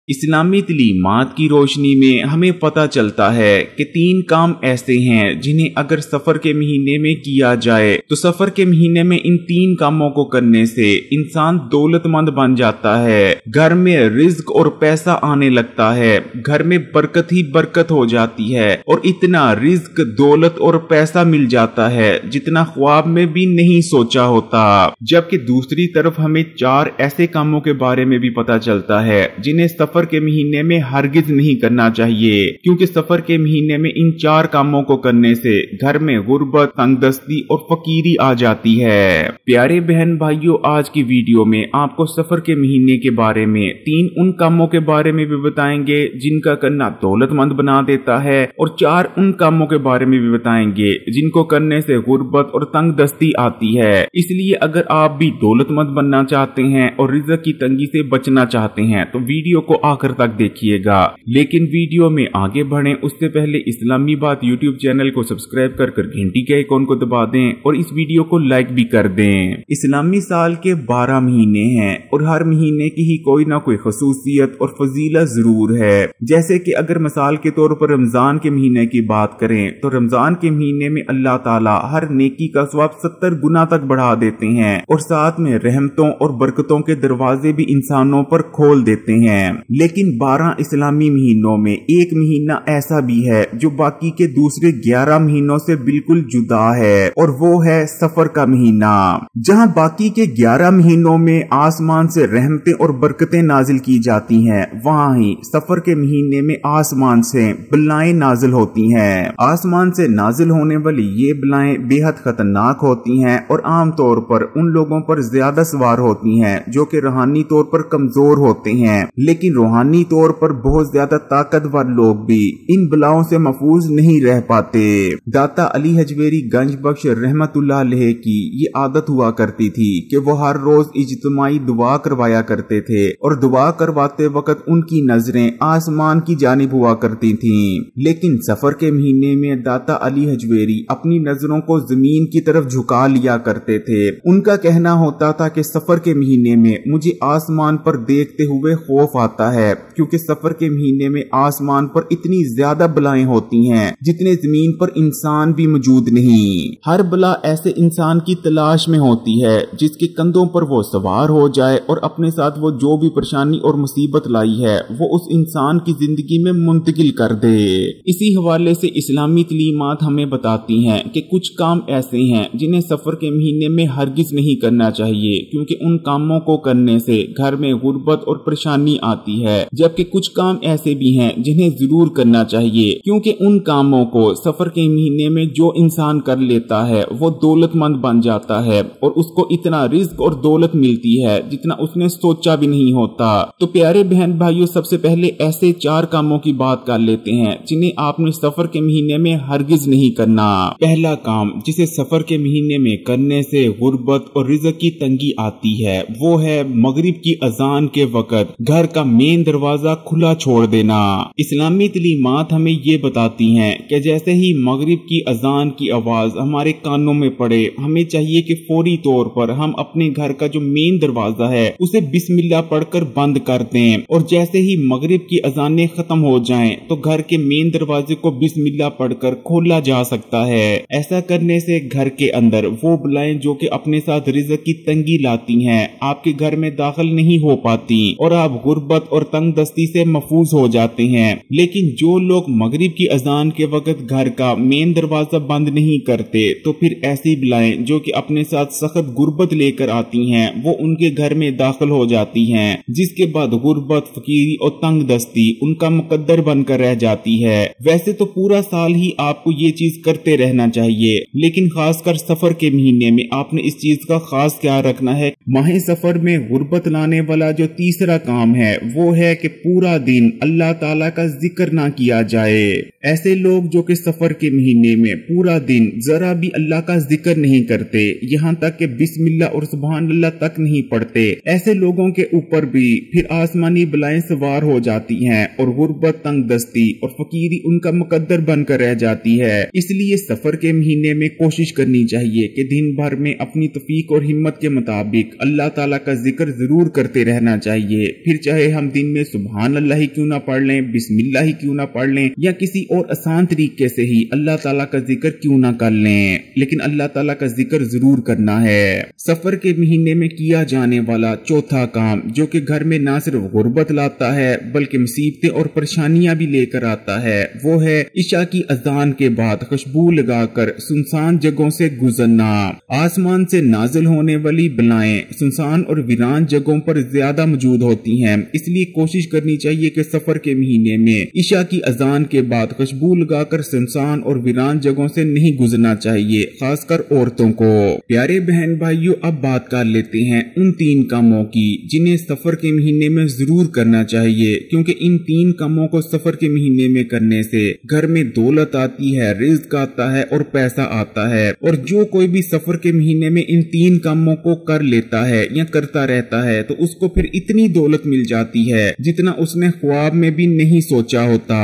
इस्लामी तालीमात की रोशनी में हमें पता चलता है कि 3 काम ऐसे हैं जिन्हें अगर सफर के महीने में किया जाए तो सफर के महीने में इन 3 कामों को करने से इंसान दौलतमंद बन जाता है। घर में रिज्क और पैसा आने लगता है, घर में बरकत ही बरकत हो जाती है और इतना रिज्क, दौलत और पैसा मिल जाता है जितना ख्वाब में भी नहीं सोचा होता। जबकि दूसरी तरफ हमें 4 ऐसे कामों के बारे में भी पता चलता है जिन्हें सफर के महीने में हरगिज नहीं करना चाहिए, क्योंकि सफर के महीने में इन 4 कामों को करने से घर में गुर्बत, तंगदस्ती और फकीरी आ जाती है। प्यारे बहन भाइयों, आज की वीडियो में आपको सफर के महीने के बारे में 3 उन कामों के बारे में भी बताएंगे जिनका करना दौलतमंद बना देता है और 4 उन कामों के बारे में भी बताएंगे जिनको करने से गुर्बत और तंगदस्ती आती है। इसलिए अगर आप भी दौलतमंद बनना चाहते हैं और रिज़्क की तंगी से बचना चाहते हैं तो वीडियो को आखिर तक देखिएगा। लेकिन वीडियो में आगे बढ़ें उससे पहले इस्लामी बात यूट्यूब चैनल को सब्सक्राइब कर घंटी के आइकॉन को दबा दें और इस वीडियो को लाइक भी कर दें। इस्लामी साल के 12 महीने हैं और हर महीने की ही कोई ना कोई खसूसियत और फजीलत जरूर है। जैसे कि अगर मिसाल के तौर पर रमजान के महीने की बात करें तो रमजान के महीने में अल्लाह ताला हर नेकी का सवाब 70 गुना तक बढ़ा देते हैं और साथ में रहमतों और बरकतों के दरवाजे भी इंसानों पर खोल देते हैं। लेकिन 12 इस्लामी महीनों में एक महीना ऐसा भी है जो बाकी के दूसरे 11 महीनों से बिल्कुल जुदा है और वो है सफर का महीना। जहां बाकी के 11 महीनों में आसमान से रहमतें और बरकतें नाजिल की जाती हैं, वहां ही सफर के महीने में आसमान से बलाएं नाजिल होती हैं। आसमान से नाजिल होने वाली ये बलाएं बेहद खतरनाक होती हैं और आमतौर पर उन लोगों पर ज्यादा सवार होती हैं जो कि रूहानी तौर पर कमजोर होते हैं, लेकिन रूहानी तौर पर बहुत ज्यादा ताकतवर लोग भी इन बलाओं से महफूज नहीं रह पाते। दाता अली हजवेरी गंज बख्श रहमतुल्लाह अलैह की ये आदत हुआ करती थी कि वो हर रोज इज्तिमाई दुआ करवाया करते थे और दुआ करवाते वक्त उनकी नजरें आसमान की जानिब हुआ करती थीं। लेकिन सफर के महीने में दाता अली हजवेरी अपनी नजरों को जमीन की तरफ झुका लिया करते थे। उनका कहना होता था कि सफर के महीने में मुझे आसमान पर देखते हुए खौफ आता है, क्योंकि सफर के महीने में आसमान पर इतनी ज्यादा बलाएं होती हैं जितने जमीन पर इंसान भी मौजूद नहीं। हर बला ऐसे इंसान की तलाश में होती है जिसके कंधों पर वो सवार हो जाए और अपने साथ वो जो भी परेशानी और मुसीबत लाई है वो उस इंसान की जिंदगी में मुंतकिल कर दे। इसी हवाले से इस्लामी तालीमात हमें बताती हैं कि कुछ काम ऐसे हैं जिन्हें सफर के महीने में हरगिज नहीं करना चाहिए, क्योंकि उन कामों को करने से घर में गुर्बत और परेशानी आती है। जबकि कुछ काम ऐसे भी हैं जिन्हें जरूर करना चाहिए, क्योंकि उन कामों को सफर के महीने में जो इंसान कर लेता है वो दौलतमंद बन जाता है और उसको इतना रिज्क और दौलत मिलती है जितना उसने सोचा भी नहीं होता। तो प्यारे बहन भाइयों, सबसे पहले ऐसे 4 कामों की बात कर लेते हैं जिन्हें आपने सफर के महीने में हरगिज नहीं करना। पहला काम जिसे सफर के महीने में करने से गुर्बत और रिज्क की तंगी आती है वो है मगरिब की अजान के वक्त घर का मेन दरवाजा खुला छोड़ देना। इस्लामी तालीमात हमें ये बताती हैं कि जैसे ही मगरिब की अजान की आवाज हमारे कानों में पड़े, हमें चाहिए कि फौरी तौर पर हम अपने घर का जो मेन दरवाजा है उसे बिस्मिल्लाह पढ़कर बंद कर दें और जैसे ही मगरिब की अजानें खत्म हो जाएं तो घर के मेन दरवाजे को बिस्मिल्लाह पढ़कर खोला जा सकता है। ऐसा करने से घर के अंदर वो बलाएं जो कि अपने साथ रिज़्क की तंगी लाती हैं आपके घर में दाखिल नहीं हो पाती और आप गुर्बत और तंगदस्ती से महफूज हो जाते हैं। लेकिन जो लोग मगरिब की अजान के वक्त घर का मेन दरवाजा बंद नहीं करते तो फिर ऐसी बलाएं जो कि अपने साथ सख्त गुर्बत लेकर आती हैं वो उनके घर में दाखिल हो जाती हैं, जिसके बाद गुर्बत, फकीरी और तंगदस्ती उनका मुकद्दर बनकर रह जाती है। वैसे तो पूरा साल ही आपको ये चीज करते रहना चाहिए, लेकिन खासकर सफर के महीने में आपने इस चीज का खास ख्याल रखना है। माह सफर में गुर्बत लाने वाला जो तीसरा काम है वो है कि पूरा दिन अल्लाह ताला का जिक्र ना किया जाए। ऐसे लोग जो कि सफर के महीने में पूरा दिन जरा भी अल्लाह का जिक्र नहीं करते, यहाँ तक कि बिस्मिल्लाह और सुभान अल्लाह तक नहीं पढ़ते, ऐसे लोगों के ऊपर भी फिर आसमानी बलाएं सवार हो जाती हैं और गुर्बत, तंगदस्ती और फकीरी उनका मुकद्दर बनकर रह जाती है। इसलिए सफर के महीने में कोशिश करनी चाहिए कि दिन भर में अपनी तौफीक और हिम्मत के मुताबिक अल्लाह ताला का जिक्र जरूर करते रहना चाहिए। फिर चाहे हम दिन में सुबहान अल्लाह ही क्यों ना पढ़ लें, बिस्मिल्लाह ही क्यों ना पढ़ लें, या किसी और आसान तरीके से ही अल्लाह ताला का जिक्र क्यों ना कर लें, लेकिन अल्लाह ताला का जिक्र जरूर करना है। सफर के महीने में किया जाने वाला चौथा काम जो कि घर में ना सिर्फ गुर्बत लाता है बल्कि मुसीबतें और परेशानियां भी लेकर आता है, वो है इशा की अजान के बाद खुशबू लगाकर सुनसान जगहों से गुजरना। आसमान से नाजिल होने वाली बलाएं सुनसान और वीरान जगहों पर ज्यादा मौजूद होती हैं, इसलिए कोशिश करनी चाहिए कि सफर के महीने में इशा की अजान के बाद खुशबू लगाकर सुनसान और वीरान जगहों से नहीं गुजरना चाहिए, खासकर औरतों को। प्यारे बहन भाइयों, अब बात कर लेते हैं उन 3 कामों की जिन्हें सफर के महीने में जरूर करना चाहिए, क्योंकि इन 3 कामों को सफर के महीने में करने से घर में दौलत आती है, रिज्क आता है और पैसा आता है। और जो कोई भी सफर के महीने में इन 3 कामों को कर लेता है या करता रहता है तो उसको फिर इतनी दौलत मिल जाती है जितना उसने ख्वाब में भी नहीं सोचा होता।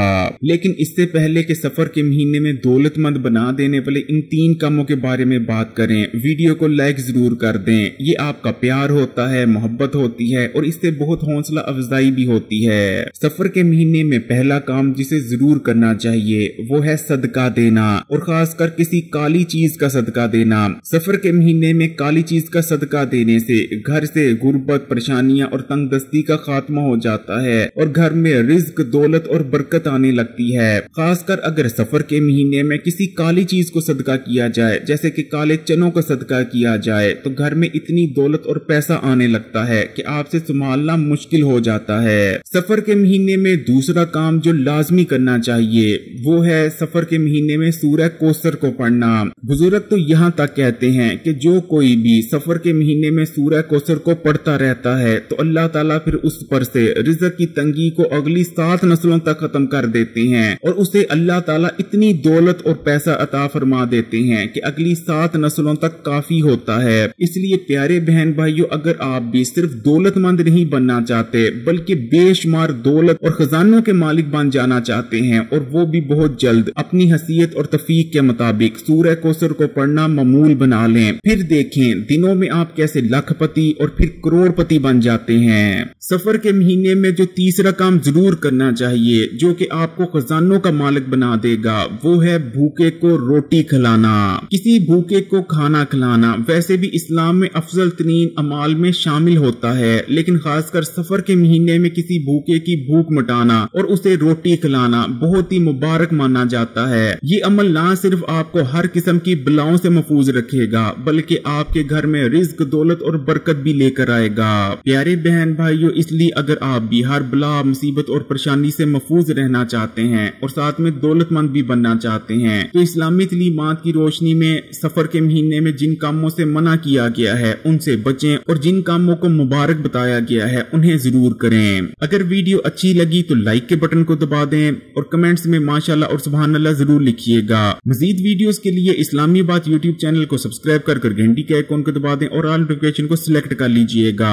लेकिन इससे पहले कि सफर के महीने में दौलतमंद बना देने वाले इन 3 कामों के बारे में बात करें, वीडियो को लाइक जरूर कर दें। ये आपका प्यार होता है, मोहब्बत होती है और इससे बहुत हौसला अफजाई भी होती है। सफर के महीने में पहला काम जिसे जरूर करना चाहिए वो है सदका देना, और खासकर किसी काली चीज का सदका देना। सफर के महीने में काली चीज का सदका देने से घर से गुर्बत, परेशानियां और तंगदस्ती का खात्मा हो जाता है और घर में रिज्क, दौलत और बरकत आने लगती है। खासकर अगर सफर के महीने में किसी काली चीज को सदका किया जाए, जैसे कि काले चनों का सदका किया जाए, तो घर में इतनी दौलत और पैसा आने लगता है कि आपसे संभालना मुश्किल हो जाता है। सफर के महीने में दूसरा काम जो लाजमी करना चाहिए वो है सफर के महीने में सूरह कौसर को पढ़ना। बुजुर्ग तो यहाँ तक कहते हैं कि जो कोई भी सफर के महीने में सूरह कौसर को पढ़ता रहता है तो अल्लाह ताला फिर उस पर से रिज़्क़ की तंगी को अगली 7 नस्लों तक खत्म कर देते हैं और उसे अल्लाह ताला इतनी दौलत और पैसा अता फरमा देते हैं कि अगली 7 नस्लों तक काफी होता है। इसलिए प्यारे बहन भाइयों, अगर आप भी सिर्फ दौलतमंद नहीं बनना चाहते बल्कि बेशुमार दौलत और खजानों के मालिक बन जाना चाहते हैं, और वो भी बहुत जल्द, अपनी हैसियत और तफीक के मुताबिक सूरह कौसर को पढ़ना मामूल बना लें। फिर देखें दिनों में आप कैसे लखपति और फिर करोड़पति बन जाते हैं। सफर के महीने में जो तीसरा काम जरूर करना चाहिए जो कि आपको खजानों का मालिक बना देगा वो है भूखे को रोटी खिलाना। किसी भूखे को खाना खिलाना वैसे भी इस्लाम में अफजल तरीन अमाल में शामिल होता है, लेकिन खासकर सफर के महीने में किसी भूखे की भूख मिटाना और उसे रोटी खिलाना बहुत ही मुबारक माना जाता है। ये अमल ना सिर्फ आपको हर किस्म की बलाओं से महफूज रखेगा बल्कि आपके घर में रिज्क, दौलत और बरकत भी लेकर आएगा। प्यारे बहन भाइयों, इसलिए अगर आप भी हर बला, मुसीबत और परेशानी से महफूज रहना चाहते हैं और साथ में दौलतमंद भी बनना चाहते हैं तो इस्लामी तलीमात की रोशनी में सफर के महीने में जिन कामों से मना किया गया है उनसे बचें और जिन कामों को मुबारक बताया गया है उन्हें जरूर करें। अगर वीडियो अच्छी लगी तो लाइक के बटन को दबा दें और कमेंट्स में माशाल्लाह और सुभान अल्लाह जरूर लिखिएगा। मजीद वीडियोस के लिए इस्लामी बात यूट्यूब चैनल को सब्सक्राइब कर घंटी के आइकॉन को दबा दें और ऑल नोटिफिकेशन को सिलेक्ट कर लीजिएगा।